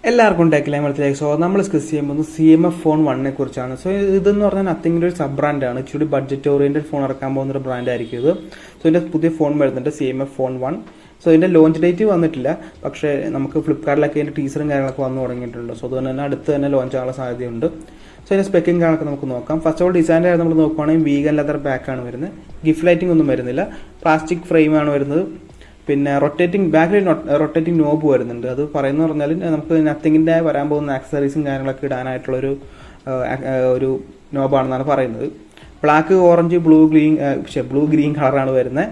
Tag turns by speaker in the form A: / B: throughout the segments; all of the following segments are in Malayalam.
A: എല്ലാവർക്കും ടെക്കിലെ മലത്തിലേക്ക്. സോ നമ്മൾ ഡിസ്കസ് ചെയ്യുമ്പോൾ CMF ഫോൺ 1 കുറിച്ചാണ്. സോ ഇതെന്ന് പറഞ്ഞാൽ നത്തിങ്ങിൻ്റെ ഒരു സബ് ബ്രാൻഡാണ്. ഇച്ചിരി ബഡ്ജറ്റ് ഓറിയന്റഡ് ഫോൺ ഇറക്കാൻ പോകുന്ന ഒരു ബ്രാൻഡ് ആയിരിക്കും ഇത്. സോ ഇതിന്റെ പുതിയ ഫോൺ വരുന്നുണ്ട്, CMF ഫോൺ 1. സോ ഇതിന്റെ ലോഞ്ച് ഡേറ്റ് വന്നിട്ടില്ല, പക്ഷേ നമുക്ക് ഫ്ലിപ്കാർട്ടിലൊക്കെ ഇതിന്റെ ടീസറും കാര്യങ്ങളൊക്കെ വന്നു തുടങ്ങിയിട്ടുണ്ട്. സോ അതുകൊണ്ട് തന്നെ അടുത്ത് തന്നെ ലോഞ്ച് ആകാനുള്ള സാധ്യതയുണ്ട്. സോ ഇതിന്റെ സ്പെക്കിംഗ് കാര്യങ്ങളൊക്കെ നമുക്ക് നോക്കാം. ഫസ്റ്റ് ഓഫ് ഓൾ ഡിസൈൻ്റെ നമ്മൾ നോക്കുകയാണെങ്കിൽ വീഗൻ ലെതർ ബാക്കാണ് വരുന്നത്. ഗിഫ്റ്റ് ലൈറ്റിംഗ് ഒന്നും വരുന്നില്ല, പ്ലാസ്റ്റിക് ഫ്രെയിമാണ് വരുന്നത്. പിന്നെ ബാക്കിൽ റൊട്ടേറ്റിംഗ് നോബ് വരുന്നുണ്ട്. അത് പറയുന്നത് പറഞ്ഞാൽ നമുക്ക് നത്തിങ്ങിൻ്റെ വരാൻ പോകുന്ന ആക്സസറീസും കാര്യങ്ങളൊക്കെ ഇടാനായിട്ടുള്ളൊരു ഒരു നോബാണെന്നാണ് പറയുന്നത്. ബ്ലാക്ക്, ഓറഞ്ച്, ബ്ലൂ ഗ്രീൻ കളറാണ് വരുന്നത്.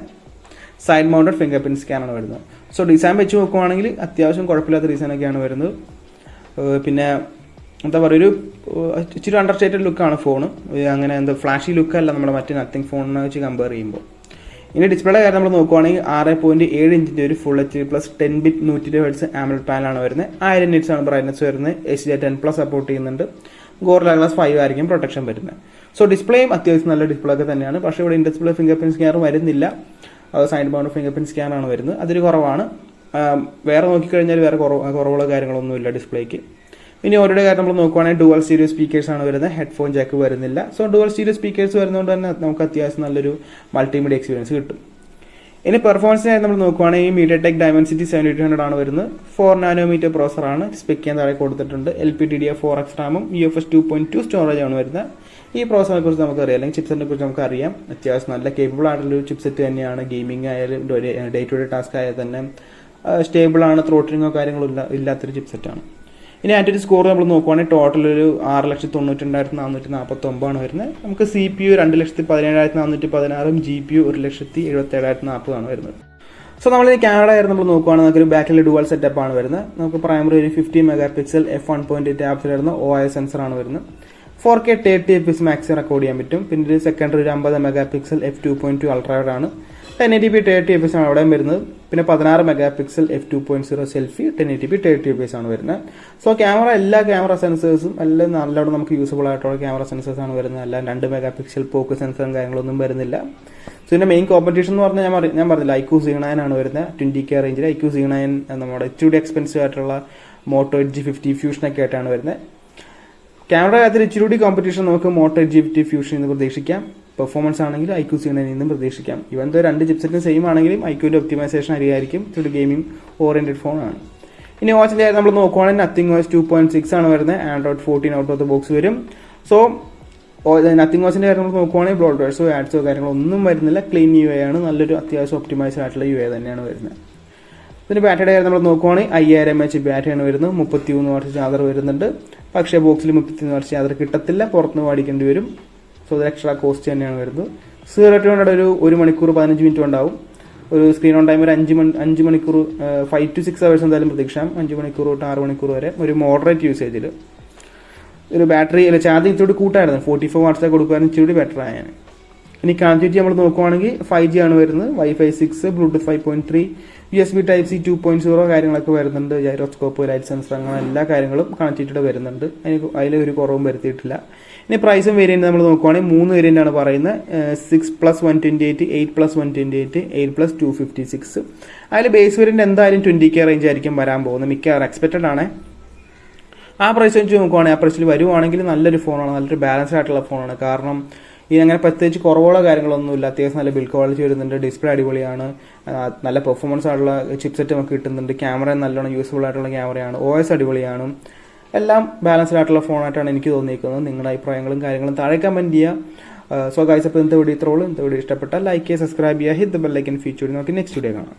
A: സൈഡ് മൗണ്ടഡ് ഫിംഗർ പ്രിന്റ് സ്കാനാണ് വരുന്നത്. സോ ഡിസൈൻ വെച്ച് നോക്കുവാണെങ്കിൽ അത്യാവശ്യം കുഴപ്പമില്ലാത്ത ഡിസൈനൊക്കെയാണ് വരുന്നത്. പിന്നെ എന്താ പറയുക, ഇച്ചിരി അണ്ടർസ്റ്റേറ്റഡ് ലുക്കാണ് ഫോണ്. അങ്ങനെ ഫ്ലാഷി ലുക്കല്ല നമ്മുടെ മറ്റേ നത്തിങ് ഫോണിനെ വെച്ച് കമ്പയർ ചെയ്യുമ്പോൾ. ഇനി ഡിസ്പ്ലേയുടെ കാര്യം നമ്മൾ നോക്കുവാണെങ്കിൽ 6.7 ഇഞ്ചിന്റെ ഒരു full HD+ 10-bit 120 Hz AMOLED പാനലാണ് വരുന്നത്. 1000 nits ആണ് ബ്രൈറ്റ്നസ് വരുന്നത്. HDR10+ സപ്പോർട്ട് ചെയ്യുന്നുണ്ട്. Gorilla Glass 5 ആയിരിക്കും പ്രൊട്ടക്ഷൻ വരുന്നത്. സോ ഡിസ്പ്ലേയും അത്യാവശ്യം നല്ല ഡിസ്പ്ലേ ഒക്കെ തന്നെയാണ്. പക്ഷേ ഇവിടെ in display finger print scanner വരുന്നില്ല. സൈഡ് മൗണ്ട് ഫിംഗർ പ്രിന്റ് സ്കാനാണ് വരുന്നത്. അതൊരു കുറവാണ്. വേറെ നോക്കിക്കഴിഞ്ഞാൽ വേറെ കുറവുള്ള കാര്യങ്ങളൊന്നുമില്ല ഡിസ്പ്ലേക്ക്. ഇനി ഓരോടെ കാര്യം നമ്മൾ നോക്കുവാണെങ്കിൽ ഡുവൽ സ്റ്റീരിയോ സ്പീക്കേഴ്സ് ആണ് വരുന്നത്. ഹെഡ്ഫോൺ ജാക്ക് വരുന്നില്ല. സോ ഡുവൽ സ്റ്റീരിയോ സ്പീക്കേഴ്സ് വരുന്നതുകൊണ്ട് തന്നെ നമുക്ക് അത്യാവശ്യം നല്ലൊരു മൾട്ടിമീഡിയ എക്സ്പീരിയൻസ് കിട്ടും. ഇനി പെർഫോമൻസിനായി നമ്മൾ നോക്കുവാണെങ്കിൽ MediaTek Dimensity 7800 ആണ് വരുന്നത്. 4 nm പ്രോസറാണ് സ്പെക്ക് ചെയ്യാൻ താഴെ കൊടുത്തിട്ടുണ്ട്. LPDDR4X റാമും UFS 2.2 സ്റ്റോറേജ് ആണ് വരുന്നത്. ഈ പ്രോസറിനെ കുറിച്ച് നമുക്കറിയാം, അല്ലെങ്കിൽ ചിപ്സെറ്റിനെ കുറിച്ച് നമുക്കറിയാം. അത്യാവശ്യം നല്ല കേപ്പബിൾ ആയിട്ടുള്ള ഒരു ചിപ്സെറ്റ് തന്നെയാണ്. ഗെയിമിംഗ് ആയാലും ഡേ ടു ഡേ ടാസ്ക് ആയാൽ തന്നെ സ്റ്റേബിൾ ആണ്. ത്രോട്ടിലിങ്ങോ കാര്യങ്ങളോ ഇല്ലാത്തൊരു ചിപ്സെറ്റാണ്. ഇനി അതിൻ്റെ ഒരു സ്കോർ നമ്മൾ നോക്കുവാണെങ്കിൽ ടോട്ടൽ ഒരു 6,92,449 ആണ് വരുന്നത്. നമുക്ക് CPU 2,17,416, GPU 1,77,040 ആണ് വരുന്നത്. സോ നമ്മൾ ഈ ക്യാമറ ആയിരുന്നു നമ്മൾ നോക്കുവാണെങ്കിൽ നമുക്കൊരു ബാക്കിൽ ഡുവൽ സെറ്റപ്പ് ആണ് വരുന്നത്. നമുക്ക് പ്രൈമറി ഒരു 50 MP f1.8 ആപ്സിൽ വരുന്ന OIS സെൻസർ ആണ് വരുന്നത്. 4K 30fps മാക്സ് റെക്കോർഡ് ചെയ്യാൻ പറ്റും. പിന്നെ ഒരു സെക്കൻഡറി ഒരു 50 MP f2.2 അൾട്രാവൈഡ് ആണ്. 1080p 30fps ആണ് അവിടെയും വരുന്നത്. പിന്നെ 16 MP f2.0 selfie 1080p 30fps ആണ് വരുന്നത്. സോ എല്ലാ ക്യാമറ സെൻസേഴ്സും എല്ലാം നല്ലോണം നമുക്ക് യൂസ്ഫുൾ ആയിട്ടുള്ള ക്യാമറ സെൻസേഴ്സ് ആണ് വരുന്നത്. അല്ല 2 MP പോക്ക് സെൻസറും കാര്യങ്ങളൊന്നും വരുന്നില്ല. സോ ഇതിന്റെ മെയിൻ കോമ്പറ്റീഷൻ എന്ന് പറഞ്ഞാൽ ഞാൻ പറഞ്ഞില്ല, iQOO Z9 ആണ് വരുന്നത്. 20K റേഞ്ചിൽ iQOO Z9 നമ്മുടെ ഇച്ചിരി എക്സ്പെൻസീവ് ആയിട്ടുള്ള Moto Edge 50 Fusion ഒക്കെ ആയിട്ടാണ് വരുന്നത്. ക്യാമറ കാര്യത്തിൽ ഇച്ചിരി കോമ്പറ്റീഷൻ നമുക്ക് Moto Edge 50 Fusion എന്ന് പ്രതീക്ഷിക്കാം. പെർഫോമൻസ് ആണെങ്കിൽ iQOO Z9 നിന്നും പ്രതീക്ഷിക്കാം. ഇവൻ 2 ചിപ്സെറ്റും സെയിം ആണെങ്കിലും iQOOന്റെ ഒപ്റ്റിമൈസേഷൻ അറിയായിരിക്കും. ഇതൊരു ഗെയിമിംഗ് ഓറിയന്റഡ് ഫോണാണ്. ഇനി വാച്ചിന്റെ കാര്യം നമ്മൾ നോക്കുവാണെങ്കിൽ NothingOS 2.6 ആണ് വരുന്നത്. Android 14 out of the box വരും. സോ NothingOSന്റെ കാര്യം നമ്മൾ നോക്കുവാണെങ്കിൽ ബ്ലോട്ട്വെയർസോ ആഡ്സോ കാര്യങ്ങളൊന്നും വരുന്നില്ല. ക്ലീൻ UI ആണ്. നല്ലൊരു അത്യാവശ്യം ഒപ്റ്റിമൈസ്ഡ് ആയിട്ടുള്ള UI തന്നെയാണ് വരുന്നത്. ഇതിന്റെ ബാറ്ററിയുടെ കാര്യം നമ്മൾ നോക്കുവാണെങ്കിൽ 5000 mAh ബാറ്ററിയാണ് വരുന്നത്. 33 വാട്ട്സ് ചാർജർ വരുന്നുണ്ട്. പക്ഷേ ബോക്സിൽ 33 വാട്ട്സ് ചാർജർ കിട്ടത്തില്ല, പുറത്തുനിന്ന് മേടിക്കേണ്ടി വരും. സോ ഇത് എക്സ്ട്രാ കോസ്റ്റ് തന്നെയാണ് വരുന്നത്. 0-100 ഒരു മണിക്കൂർ 15 മിനിറ്റ് ഉണ്ടാവും. ഒരു സ്ക്രീൻ ഓൺ ടൈം ഒരു 5 മണിക്കൂർ 5 to 6 hours എന്തായാലും പ്രതീക്ഷിക്കാം. 5 മണിക്കൂർ തൊട്ട് 6 മണിക്കൂർ വരെ ഒരു മോഡറേറ്റ് യൂസേജിൽ. ഒരു ബാറ്ററി ചാർജിങ് ഇച്ചിരി കൂട്ടായിരുന്നു. 44 വാട്ട്സ് കൊടുക്കുവാനും ഇച്ചിരി ബെറ്റർ ആയാണ്. ഇനി കണക്ടിവിറ്റി നമ്മൾ നോക്കുവാണെങ്കിൽ 5G ആണ് വരുന്നത്. Wi-Fi 6, Bluetooth 5.3, USB Type-C 2.0 കാര്യങ്ങളൊക്കെ വരുന്നുണ്ട്. ജൈറോസ്കോപ്പ്, ലൈറ്റ് സെൻസർ അങ്ങനെ എല്ലാ കാര്യങ്ങളും കണക്ടിവിറ്റിയുടെ വരുന്നുണ്ട്. അതിലൊരു കുറവും വരുത്തിയിട്ടില്ല. ഇനി പ്രൈസും വേരിയന്റ് നമ്മൾ നോക്കുവാണെങ്കിൽ 3 വേരിയന്റ് ആണ് പറയുന്നത്. 6+128, 8+128, 8+256. അതിൽ ബേസ് വേരിയന്റ് എന്തായാലും 20K റേഞ്ച് ആയിരിക്കും വരാൻ പോകുന്നത്. മിക്കവാറും എക്സ്പെക്റ്റഡ് ആണ്. ആ പ്രൈസ് വെച്ച് നോക്കുവാണെങ്കിൽ ആ പ്രൈസിൽ വരുവാണെങ്കിൽ നല്ലൊരു ഫോണാണ്, നല്ലൊരു ബാലൻസ്ഡ് ആയിട്ടുള്ള ഫോണാണ്. കാരണം ഈ അങ്ങനെ പ്രത്യേകിച്ച് കുറവുള്ള കാര്യങ്ങളൊന്നുമില്ല. അത്യാവശ്യം നല്ല ബിൽഡ് ക്വാളിറ്റി വരുന്നുണ്ട്. ഡിസ്പ്ലേ അടിപൊളിയാണ്. നല്ല പെർഫോമൻസ് ആയിട്ടുള്ള ചിപ്സെറ്റ് നമുക്ക് കിട്ടുന്നുണ്ട്. ക്യാമറ നല്ലോണം യൂസ്ഫുൾ ആയിട്ടുള്ള ക്യാമറയാണ്. OS അടിപൊളിയാണ്. എല്ലാം ബാലൻസ്ഡ് ആയിട്ടുള്ള ഫോണായിട്ടാണ് എനിക്ക് തോന്നിയിരിക്കുന്നത്. നിങ്ങളുടെ അഭിപ്രായങ്ങളും കാര്യങ്ങളും താഴെ കമന്റ് ചെയ്യുക. സോ ഗൈസ്, അപ്പോൾ ഇന്നത്തെ വീഡിയോ ഇത്രയുള്ളൂ. ഇന്നത്തെ വീഡിയോ ഇഷ്ടപ്പെട്ടാൽ ലൈക്ക് ചെയ്യുക, സബ്സ്ക്രൈബ് ചെയ്യുക, hit the bell icon feature നോക്കി നെക്സ്റ്റ് വീഡിയോ കാണാം.